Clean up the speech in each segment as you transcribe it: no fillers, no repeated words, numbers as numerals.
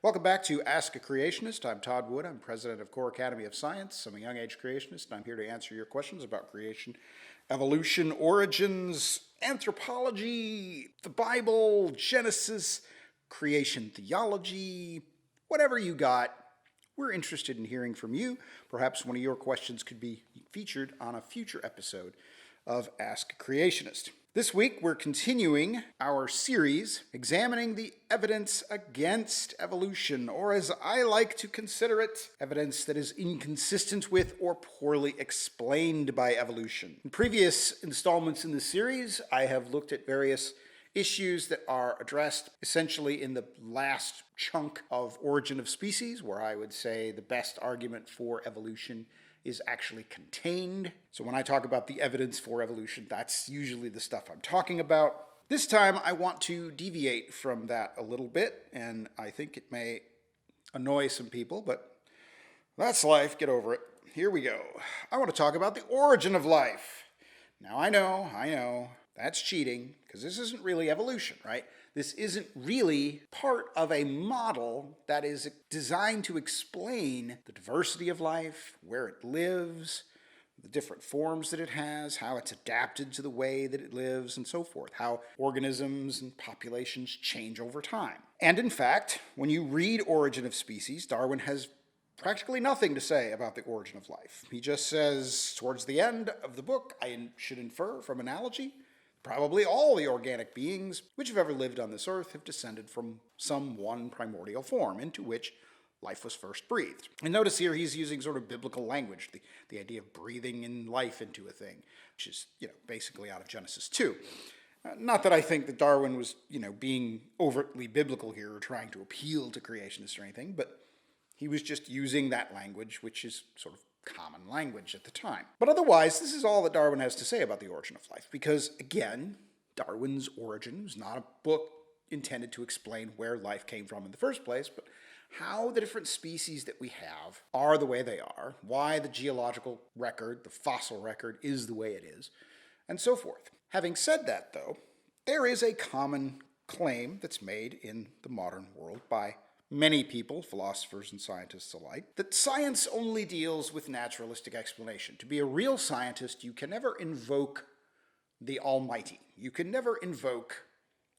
Welcome back to Ask a Creationist. I'm Todd Wood. I'm president of Core Academy of Science. I'm a young age creationist, and I'm here to answer your questions about creation, evolution, origins, anthropology, the Bible, Genesis, creation theology, whatever you got. We're interested in hearing from you. Perhaps one of your questions could be featured on a future episode of Ask a Creationist. This week, we're continuing our series examining the evidence against evolution, or as I like to consider it, evidence that is inconsistent with or poorly explained by evolution. In previous installments in the series, I have looked at various issues that are addressed essentially in the last chunk of Origin of Species, where I would say the best argument for evolution is actually contained. So when I talk about the evidence for evolution, that's usually the stuff I'm talking about. This time I want to deviate from that a little bit, and I think it may annoy some people, but that's life, get over it. Here we go. I want to talk about the origin of life. Now I know, that's cheating, because this isn't really evolution, right? This isn't really part of a model that is designed to explain the diversity of life, where it lives, the different forms that it has, how it's adapted to the way that it lives, and so forth, how organisms and populations change over time. And in fact, when you read Origin of Species, Darwin has practically nothing to say about the origin of life. He just says, towards the end of the book, I should infer from analogy, probably all the organic beings which have ever lived on this earth have descended from some one primordial form into which life was first breathed. And notice here he's using sort of biblical language, the idea of breathing in life into a thing, which is, basically out of Genesis 2. Not that I think that Darwin was, being overtly biblical here or trying to appeal to creationists or anything, but he was just using that language, which is sort of common language at the time. But otherwise, this is all that Darwin has to say about the origin of life, because again, Darwin's Origin is not a book intended to explain where life came from in the first place, but how the different species that we have are the way they are, why the geological record, the fossil record, is the way it is, and so forth. Having said that, though, there is a common claim that's made in the modern world by many people, philosophers and scientists alike, that science only deals with naturalistic explanation. To be a real scientist, you can never invoke the Almighty. You can never invoke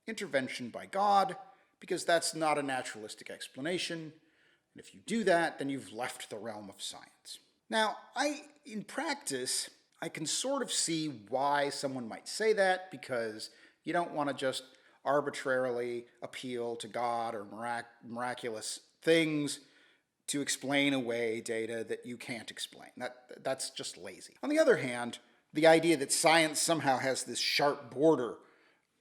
intervention by God, because that's not a naturalistic explanation. And if you do that, then you've left the realm of science. Now, in practice, I can sort of see why someone might say that, because you don't want to just arbitrarily appeal to God or miraculous things to explain away data that you can't explain. That's just lazy. On the other hand, the idea that science somehow has this sharp border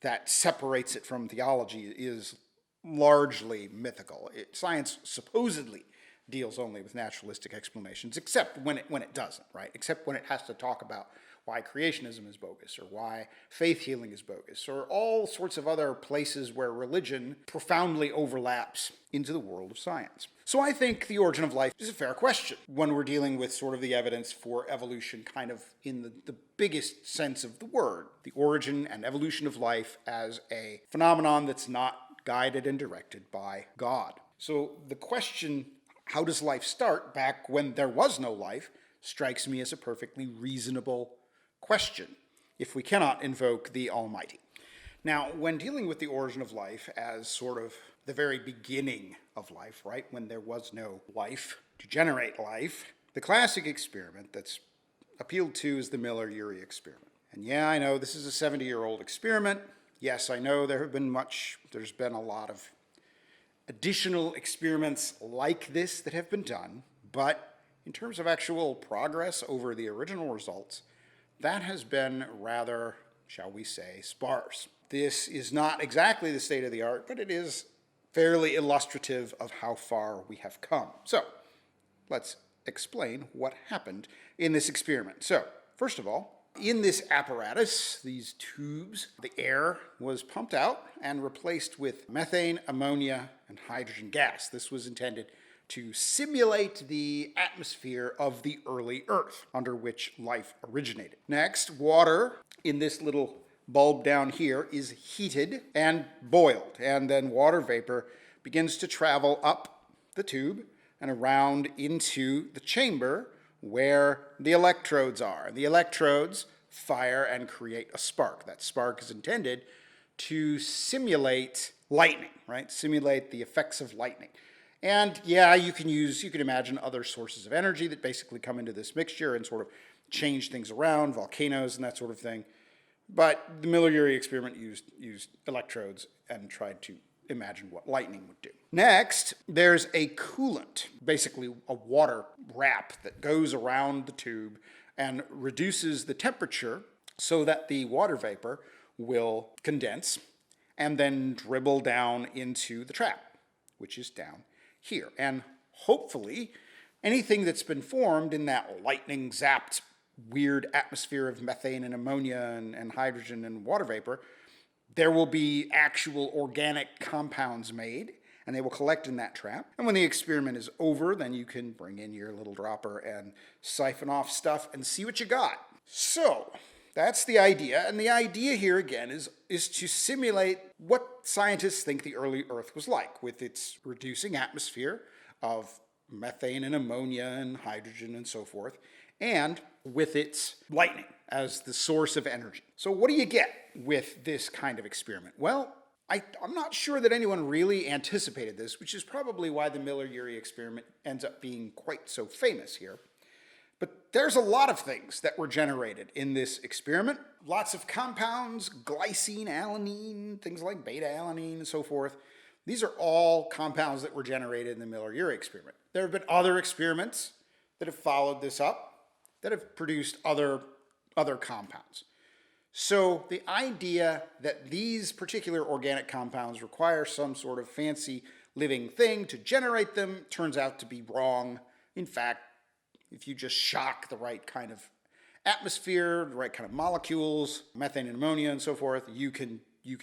that separates it from theology is largely mythical. Science supposedly deals only with naturalistic explanations, except when it doesn't, right? Except when it has to talk about why creationism is bogus, or why faith healing is bogus, or all sorts of other places where religion profoundly overlaps into the world of science. So I think the origin of life is a fair question when we're dealing with sort of the evidence for evolution kind of in the biggest sense of the word. The origin and evolution of life as a phenomenon that's not guided and directed by God. So the question, how does life start back when there was no life, strikes me as a perfectly reasonable question, if we cannot invoke the Almighty. Now, when dealing with the origin of life as sort of the very beginning of life, right, when there was no life to generate life, the classic experiment that's appealed to is the Miller-Urey experiment. And yeah, I know this is a 70-year-old experiment. Yes, I know there's been a lot of additional experiments like this that have been done, but in terms of actual progress over the original results, that has been rather, shall we say, sparse. This is not exactly the state of the art, but it is fairly illustrative of how far we have come. So, let's explain what happened in this experiment. So, first of all, in this apparatus, these tubes, the air was pumped out and replaced with methane, ammonia, and hydrogen gas. This was intended to simulate the atmosphere of the early Earth, under which life originated. Next, water in this little bulb down here is heated and boiled, and then water vapor begins to travel up the tube and around into the chamber where the electrodes are. The electrodes fire and create a spark. That spark is intended to simulate lightning, right? Simulate the effects of lightning. And yeah, you can imagine other sources of energy that basically come into this mixture and sort of change things around, volcanoes and that sort of thing. But the Miller-Urey experiment used electrodes and tried to imagine what lightning would do. Next, there's a coolant, basically a water wrap that goes around the tube and reduces the temperature so that the water vapor will condense and then dribble down into the trap, which is down here. And hopefully, anything that's been formed in that lightning zapped weird atmosphere of methane and ammonia and hydrogen and water vapor, there will be actual organic compounds made, and they will collect in that trap. And when the experiment is over, then you can bring in your little dropper and siphon off stuff and see what you got. So that's the idea. And the idea here, again, is to simulate what scientists think the early Earth was like, with its reducing atmosphere of methane and ammonia and hydrogen and so forth, and with its lightning as the source of energy. So what do you get with this kind of experiment? Well, I'm not sure that anyone really anticipated this, which is probably why the Miller-Urey experiment ends up being quite so famous here. But there's a lot of things that were generated in this experiment. Lots of compounds, glycine, alanine, things like beta-alanine and so forth. These are all compounds that were generated in the Miller-Urey experiment. There have been other experiments that have followed this up that have produced other compounds. So the idea that these particular organic compounds require some sort of fancy living thing to generate them turns out to be wrong. In fact, if you just shock the right kind of atmosphere, the right kind of molecules, methane and ammonia and so forth, you can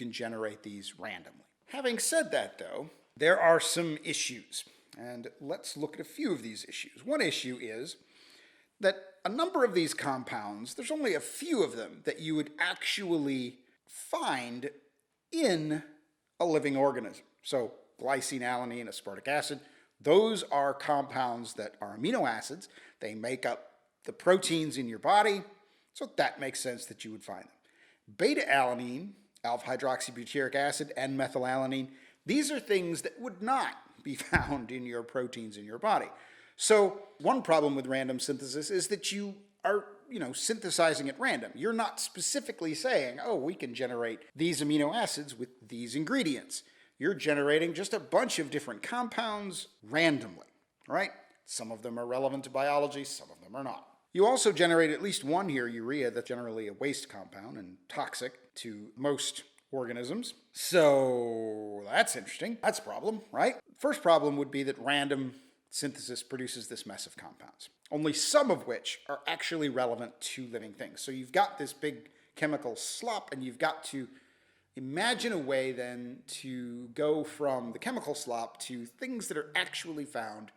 generate these randomly. Having said that, though, there are some issues, and let's look at a few of these issues. One issue is that a number of these compounds, there's only a few of them that you would actually find in a living organism. So glycine, alanine, aspartic acid, those are compounds that are amino acids. They make up the proteins in your body, so that makes sense that you would find them. Beta-alanine, alpha-hydroxybutyric acid, and methylalanine, these are things that would not be found in your proteins in your body. So one problem with random synthesis is that you are, synthesizing at random. You're not specifically saying, oh, we can generate these amino acids with these ingredients. You're generating just a bunch of different compounds randomly, right? Some of them are relevant to biology, some of them are not. You also generate at least one here, urea, that's generally a waste compound and toxic to most organisms. So that's interesting. That's a problem, right? First problem would be that random synthesis produces this mess of compounds, only some of which are actually relevant to living things. So you've got this big chemical slop, and you've got to imagine a way then to go from the chemical slop to things that are actually found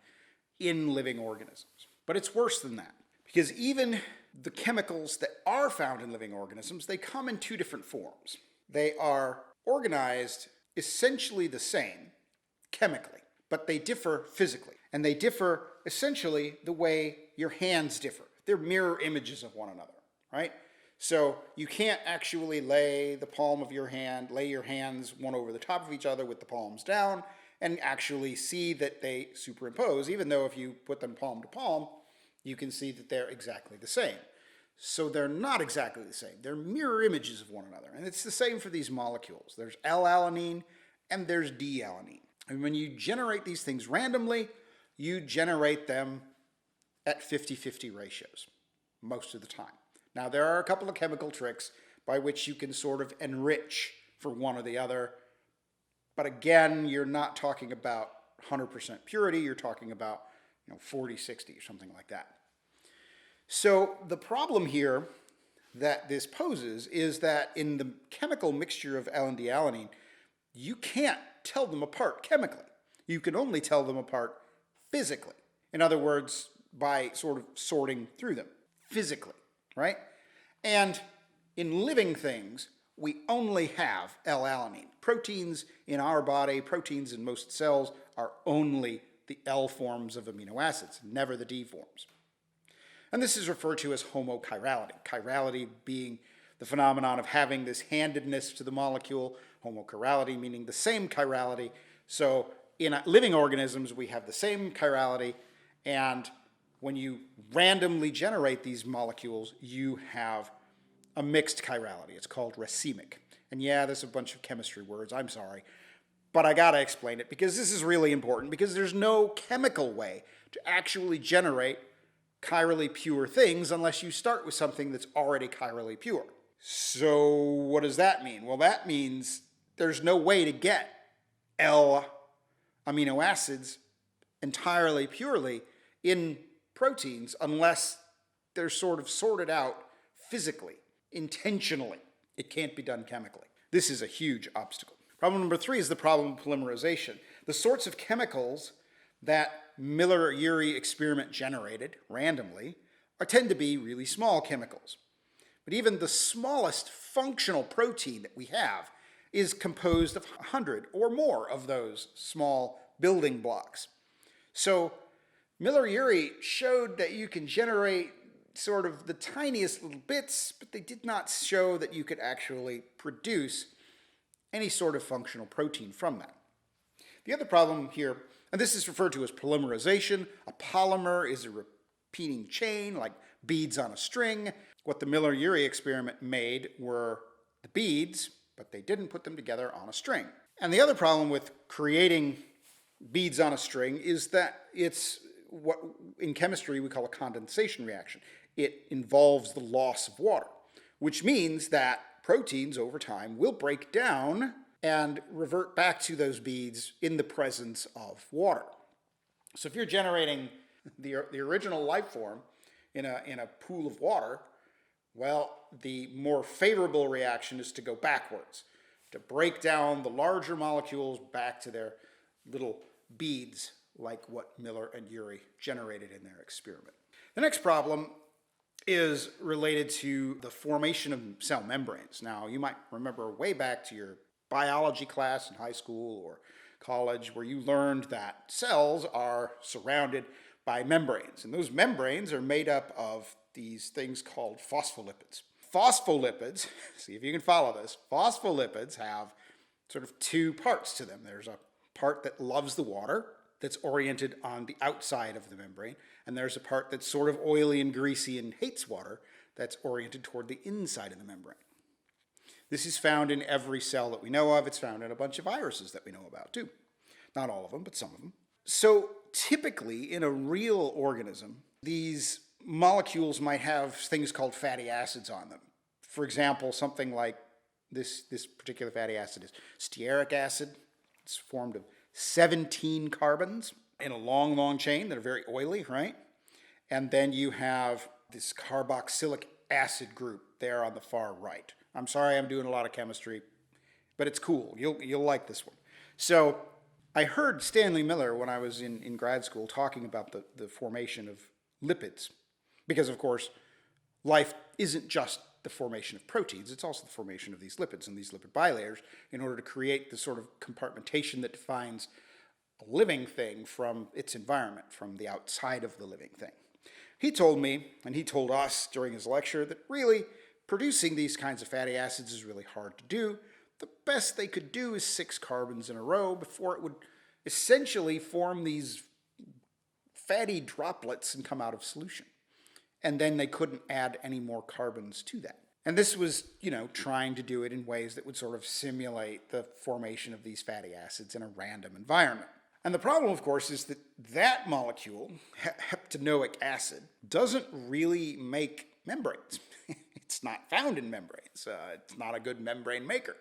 in living organisms. But it's worse than that, because even the chemicals that are found in living organisms, they come in two different forms. They are organized essentially the same chemically, but they differ physically. And they differ essentially the way your hands differ. They're mirror images of one another, right? So you can't actually lay your hands one over the top of each other with the palms down and actually see that they superimpose, even though if you put them palm to palm, you can see that they're exactly the same. So they're not exactly the same. They're mirror images of one another. And it's the same for these molecules. There's L-alanine and there's D-alanine. And when you generate these things randomly, you generate them at 50-50 ratios most of the time. Now, there are a couple of chemical tricks by which you can sort of enrich for one or the other. But again, you're not talking about 100% purity. You're talking about 40-60 or something like that. So the problem here that this poses is that in the chemical mixture of L and D-alanine, you can't tell them apart chemically. You can only tell them apart physically. In other words, by sort of sorting through them physically, right? And in living things, we only have L-alanine. Proteins in our body, proteins in most cells are only the L forms of amino acids, never the D forms. And this is referred to as homochirality. Chirality being the phenomenon of having this handedness to the molecule, homochirality meaning the same chirality. So in living organisms, we have the same chirality, and when you randomly generate these molecules, you have a mixed chirality. It's called racemic. And yeah, there's a bunch of chemistry words, I'm sorry. But I gotta explain it because this is really important, because there's no chemical way to actually generate chirally pure things unless you start with something that's already chirally pure. So what does that mean? Well, that means there's no way to get L amino acids entirely purely in proteins unless they're sort of sorted out physically, intentionally. It can't be done chemically. This is a huge obstacle. Problem number 3 is the problem of polymerization. The sorts of chemicals that Miller-Urey experiment generated randomly tend to be really small chemicals. But even the smallest functional protein that we have is composed of 100 or more of those small building blocks. So Miller-Urey showed that you can generate sort of the tiniest little bits, but they did not show that you could actually produce any sort of functional protein from that. The other problem here, and this is referred to as polymerization. A polymer is a repeating chain, like beads on a string. What the Miller-Urey experiment made were the beads, but they didn't put them together on a string. And the other problem with creating beads on a string is that it's what in chemistry we call a condensation reaction. It involves the loss of water, which means that proteins over time will break down and revert back to those beads in the presence of water. So if you're generating the original life form in a pool of water, well, the more favorable reaction is to go backwards, to break down the larger molecules back to their little beads, like what Miller and Urey generated in their experiment. The next problem is related to the formation of cell membranes. Now, you might remember way back to your biology class in high school or college where you learned that cells are surrounded by membranes. And those membranes are made up of these things called phospholipids. Phospholipids, see if you can follow this, phospholipids have sort of 2 parts to them. There's a part that loves the water, that's oriented on the outside of the membrane, and there's a part that's sort of oily and greasy and hates water that's oriented toward the inside of the membrane. This is found in every cell that we know of. It's found in a bunch of viruses that we know about too. Not all of them, but some of them. So typically in a real organism, these molecules might have things called fatty acids on them. For example, something like this particular fatty acid is stearic acid. It's formed of 17 carbons in a long, long chain that are very oily, right? And then you have this carboxylic acid group there on the far right. I'm sorry I'm doing a lot of chemistry, but it's cool. You'll like this one. So I heard Stanley Miller when I was in grad school talking about the formation of lipids, because of course life isn't just the formation of proteins, it's also the formation of these lipids and these lipid bilayers in order to create the sort of compartmentation that defines a living thing from its environment, from the outside of the living thing. He told me, and he told us during his lecture, that really producing these kinds of fatty acids is really hard to do. The best they could do is 6 carbons in a row before it would essentially form these fatty droplets and come out of solution. And then they couldn't add any more carbons to that. And this was, trying to do it in ways that would sort of simulate the formation of these fatty acids in a random environment. And the problem, of course, is that that molecule, heptanoic acid, doesn't really make membranes. It's not found in membranes. It's not a good membrane maker.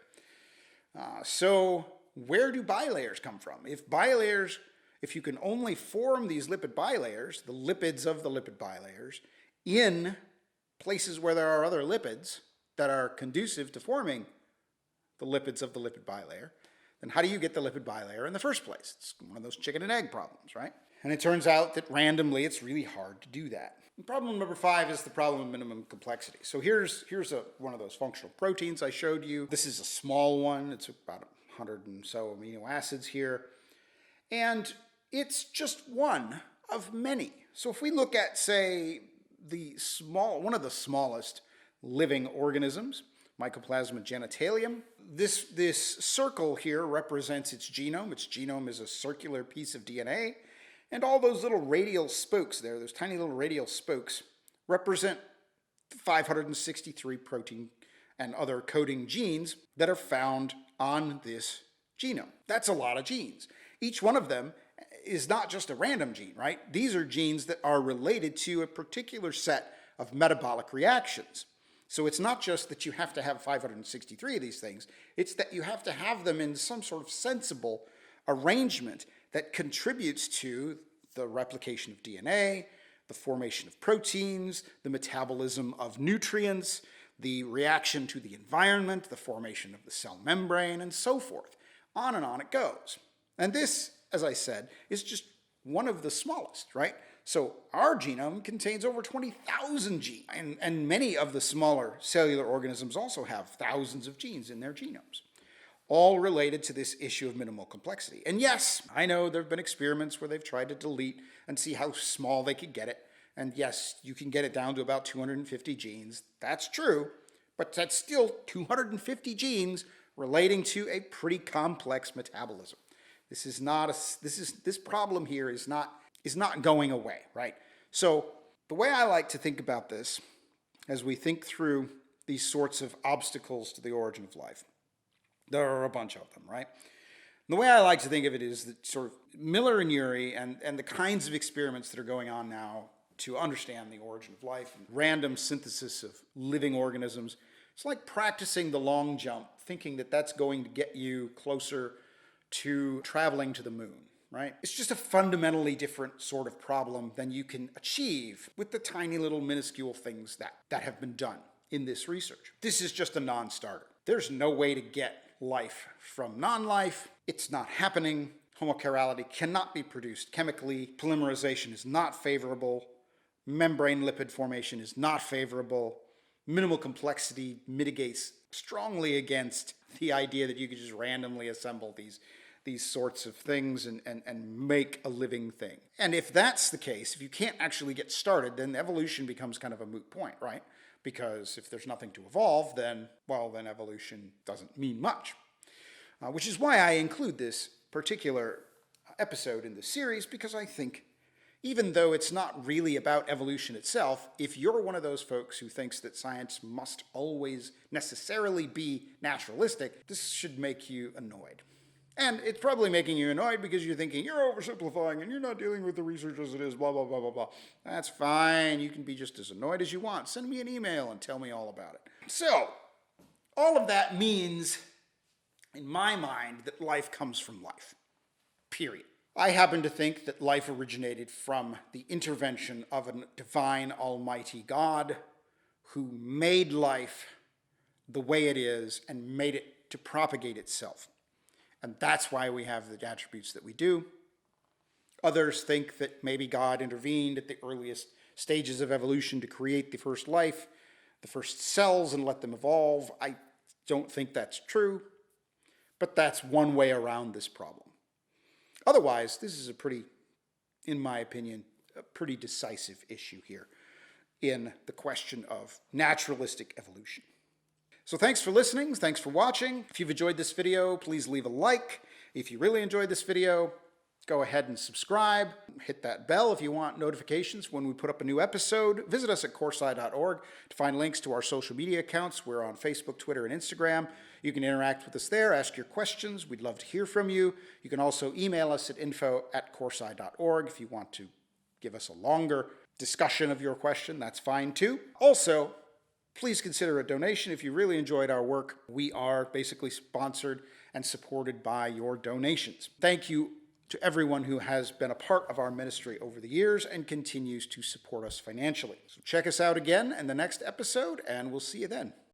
So where do bilayers come from? If you can only form these lipid bilayers, the lipids of the lipid bilayers, in places where there are other lipids that are conducive to forming the lipids of the lipid bilayer, then how do you get the lipid bilayer in the first place? It's one of those chicken and egg problems, right? And it turns out that randomly it's really hard to do that. And problem number 5 is the problem of minimum complexity. So here's one of those functional proteins I showed you. This is a small one. It's about 100 and so amino acids here. And it's just one of many. So if we look at, say, one of the smallest living organisms, Mycoplasma genitalium, this circle here represents its genome. Its genome is a circular piece of DNA, and all those little radial spokes there, those tiny little radial spokes, represent 563 protein and other coding genes that are found on this genome. That's a lot of genes. Each one of them is not just a random gene, right? These are genes that are related to a particular set of metabolic reactions. So it's not just that you have to have 563 of these things, it's that you have to have them in some sort of sensible arrangement that contributes to the replication of DNA, the formation of proteins, the metabolism of nutrients, the reaction to the environment, the formation of the cell membrane, and so forth. On and on it goes. And this, as I said, is just one of the smallest, right? So our genome contains over 20,000 genes, and many of the smaller cellular organisms also have thousands of genes in their genomes, all related to this issue of minimal complexity. And yes, I know there have been experiments where they've tried to delete and see how small they could get it. And yes, you can get it down to about 250 genes. That's true, but that's still 250 genes relating to a pretty complex metabolism. This problem here is not going away, right? So the way I like to think about this, as we think through these sorts of obstacles to the origin of life, there are a bunch of them, right? And the way I like to think of it is that sort of Miller and Urey and the kinds of experiments that are going on now to understand the origin of life and random synthesis of living organisms, it's like practicing the long jump, thinking that that's going to get you closer to traveling to the moon, right? It's just a fundamentally different sort of problem than you can achieve with the tiny little minuscule things that have been done in this research. This is just a non-starter. There's no way to get life from non-life. It's not happening. Homochirality cannot be produced chemically. Polymerization is not favorable. Membrane lipid formation is not favorable. Minimal complexity mitigates strongly against the idea that you could just randomly assemble these sorts of things and make a living thing. And if that's the case, if you can't actually get started, then evolution becomes kind of a moot point, right? Because if there's nothing to evolve, then evolution doesn't mean much. Which is why I include this particular episode in the series, because I think even though it's not really about evolution itself, if you're one of those folks who thinks that science must always necessarily be naturalistic, this should make you annoyed. And it's probably making you annoyed because you're thinking, you're oversimplifying and you're not dealing with the research as it is, blah, blah, blah, blah, blah. That's fine. You can be just as annoyed as you want. Send me an email and tell me all about it. So, all of that means, in my mind, that life comes from life. Period. I happen to think that life originated from the intervention of a divine almighty God who made life the way it is and made it to propagate itself. And that's why we have the attributes that we do. Others think that maybe God intervened at the earliest stages of evolution to create the first life, the first cells, and let them evolve. I don't think that's true, but that's one way around this problem. Otherwise, this is in my opinion, a pretty decisive issue here in the question of naturalistic evolution. So thanks for listening. Thanks for watching. If you've enjoyed this video, please leave a like. If you really enjoyed this video, go ahead and subscribe. Hit that bell if you want notifications when we put up a new episode. Visit us at coursei.org to find links to our social media accounts. We're on Facebook, Twitter, and Instagram. You can interact with us there, ask your questions. We'd love to hear from you. You can also email us at info@coursei.org if you want to give us a longer discussion of your question. That's fine too. Also, please consider a donation if you really enjoyed our work. We are basically sponsored and supported by your donations. Thank you to everyone who has been a part of our ministry over the years and continues to support us financially. So check us out again in the next episode, and we'll see you then.